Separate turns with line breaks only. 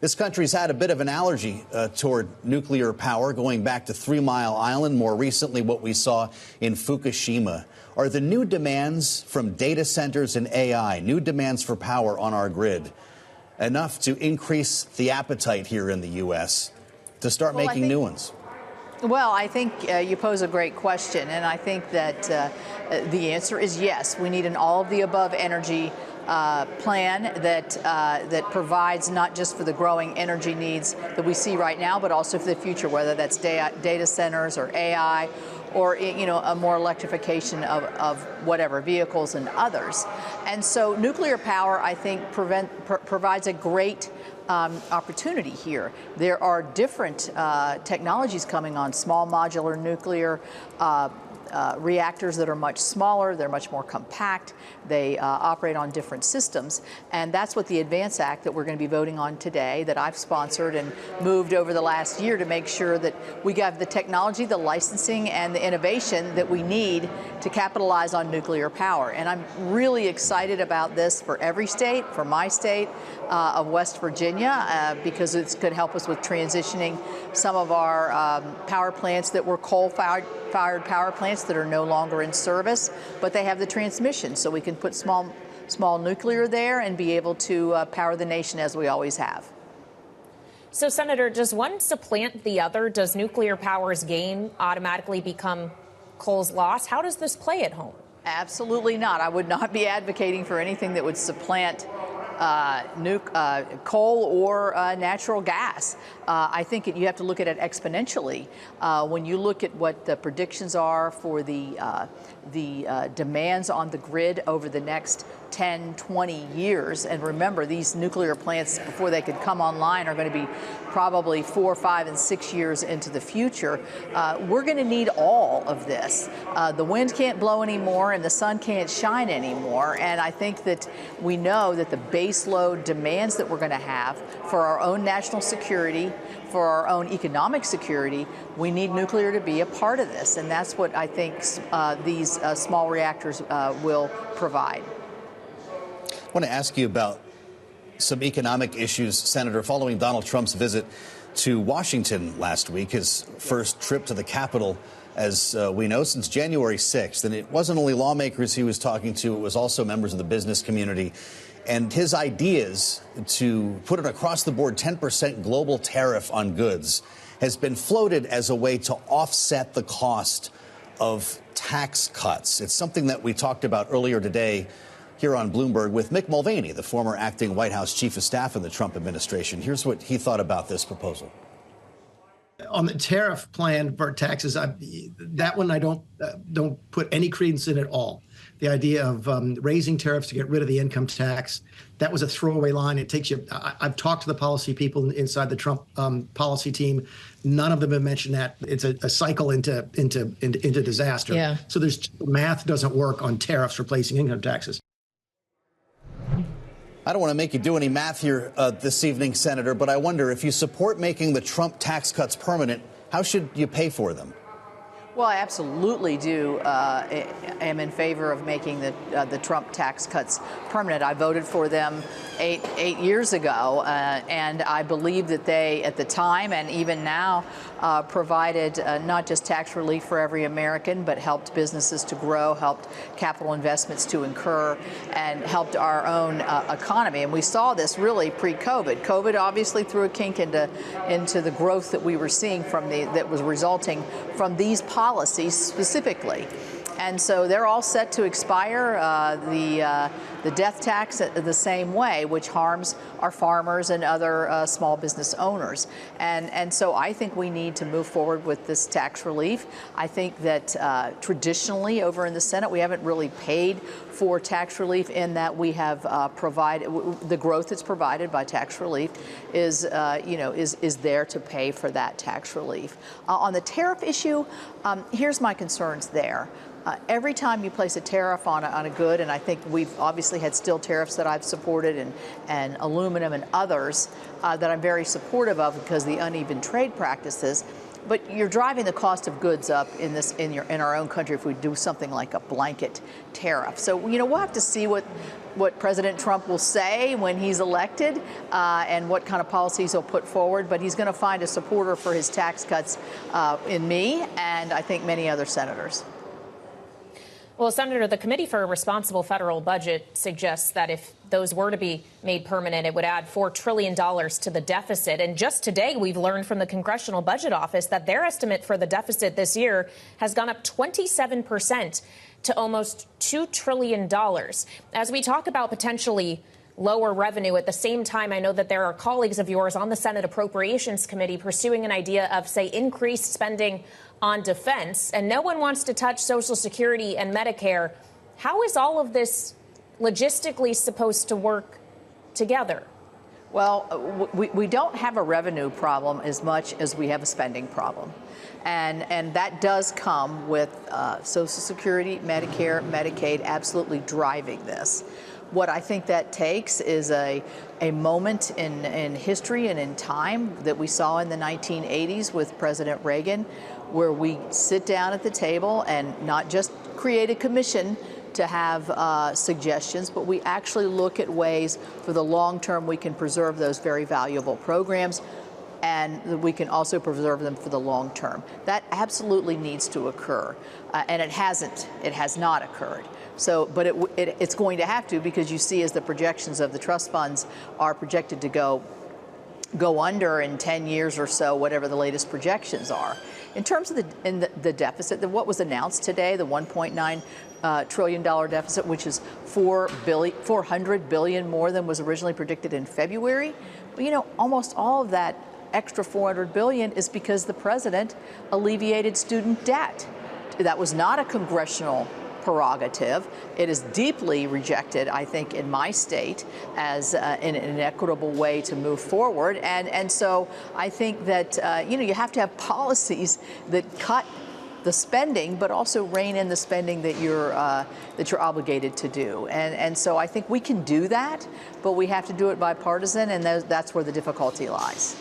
This country's had a bit of an allergy toward nuclear power, going back to 3 Mile Island, more recently what we saw in Fukushima. Are the new demands from data centers and AI, new demands for power on our grid, enough to increase the appetite here in the U.S. to start making new ones?
Well, I think you pose a great question, and I think that the answer is yes. We need an all-of-the-above energy plan that provides not just for the growing energy needs that we see right now, but also for the future, whether that's data centers or AI or, a more electrification of whatever, vehicles and others. And so nuclear power, I think, provides a great opportunity here. There are different technologies coming on, small modular nuclear reactors that are much smaller, they're much more compact, they operate on different systems, and that's what the ADVANCE Act that we're going to be voting on today, that I've sponsored and moved over the last year to make sure that we have the technology, the licensing, and the innovation that we need to capitalize on nuclear power. And I'm really excited about this for every state, for my state of West Virginia, because it's going to help us with transitioning some of our power plants that were coal-fired power plants that are no longer in service, but they have the transmission, so we can put small nuclear there and be able to power the nation as we always have.
So, Senator, does one supplant the other? Does nuclear power's gain automatically become coal's loss? How does this play at home?
Absolutely not. I would not be advocating for anything that would supplant coal or natural gas. I think you have to look at it exponentially. When you look at what the predictions are for the demands on the grid over the next 10, 20 years, and remember, these nuclear plants, before they could come online, are going to be probably 4, 5, and 6 years into the future. We're going to need all of this. The wind can't blow anymore, and the sun can't shine anymore. And I think that we know that the base load demands that we're going to have for our own national security, for our own economic security, we need nuclear to be a part of this. And that's what I think these small reactors will provide.
I want to ask you about some economic issues, Senator, following Donald Trump's visit to Washington last week, his first trip to the Capitol, as we know, since January 6th. And it wasn't only lawmakers he was talking to, it was also members of the business community. And his ideas to put an across-the-board 10% global tariff on goods has been floated as a way to offset the cost of tax cuts. It's something that we talked about earlier today here on Bloomberg with Mick Mulvaney, the former acting White House chief of staff in the Trump administration. Here's what he thought about this proposal.
On the tariff plan for taxes, that one I don't put any credence in at all. The idea of raising tariffs to get rid of the income tax, that was a throwaway line. It takes you. I've talked to the policy people inside the Trump policy team. None of them have mentioned that. It's a cycle into disaster.
Yeah.
So math doesn't work on tariffs replacing income taxes.
I don't want to make you do any math here this evening, Senator, but I wonder if you support making the Trump tax cuts permanent, how should you pay for them?
Well, I absolutely do. Am in favor of making the Trump tax cuts permanent. I voted for them eight years ago, and I believe that they, at the time and even now, provided not just tax relief for every American, but helped businesses to grow, helped capital investments to incur, and helped our own economy. And we saw this really pre-COVID. COVID obviously threw a kink into the growth that we were seeing that was resulting from these policies specifically. And so they're all set to expire. The death tax the same way, which harms our farmers and other small business owners. And so I think we need to move forward with this tax relief. I think that traditionally over in the Senate, we haven't really paid for tax relief in that we have provided the growth that's provided by tax relief is there to pay for that tax relief. On the tariff issue, here's my concerns there. Every time you place a tariff on a good, and I think we've obviously had steel tariffs that I've supported and aluminum and others that I'm very supportive of because of the uneven trade practices. But you're driving the cost of goods up in our own country if we do something like a blanket tariff. So we'll have to see what President Trump will say when he's elected and what kind of policies he'll put forward. But he's going to find a supporter for his tax cuts in me and I think many other senators.
Well, Senator, the Committee for a Responsible Federal Budget suggests that if those were to be made permanent, it would add $4 trillion to the deficit. And just today, we've learned from the Congressional Budget Office that their estimate for the deficit this year has gone up 27% to almost $2 trillion. As we talk about potentially lower revenue, at the same time, I know that there are colleagues of yours on the Senate Appropriations Committee pursuing an idea of, say, increased spending on defense, and no one wants to touch Social Security and Medicare. How is all of this logistically supposed to work together?
Well, we don't have a revenue problem as much as we have a spending problem. And that does come with Social Security, Medicare, Medicaid absolutely driving this. What I think that takes is a moment in history and in time that we saw in the 1980s with President Reagan, where we sit down at the table and not just create a commission to have suggestions, but we actually look at ways for the long term we can preserve those very valuable programs, and we can also preserve them for the long term. That absolutely needs to occur, and it hasn't. It has not occurred. So, but it's going to have to, because you see as the projections of the trust funds are projected to go under in 10 years or so, whatever the latest projections are. In terms of the deficit, what was announced today, the $1.9 trillion deficit, which is $400 billion more than was originally predicted in February. Well, almost all of that extra $400 billion is because the president alleviated student debt. That was not a congressional prerogative. It is deeply rejected, I think, in my state as an inequitable way to move forward. And so I think that, you have to have policies that cut the spending, but also rein in the spending that you're obligated to do. And so I think we can do that, but we have to do it bipartisan, and that's where the difficulty lies.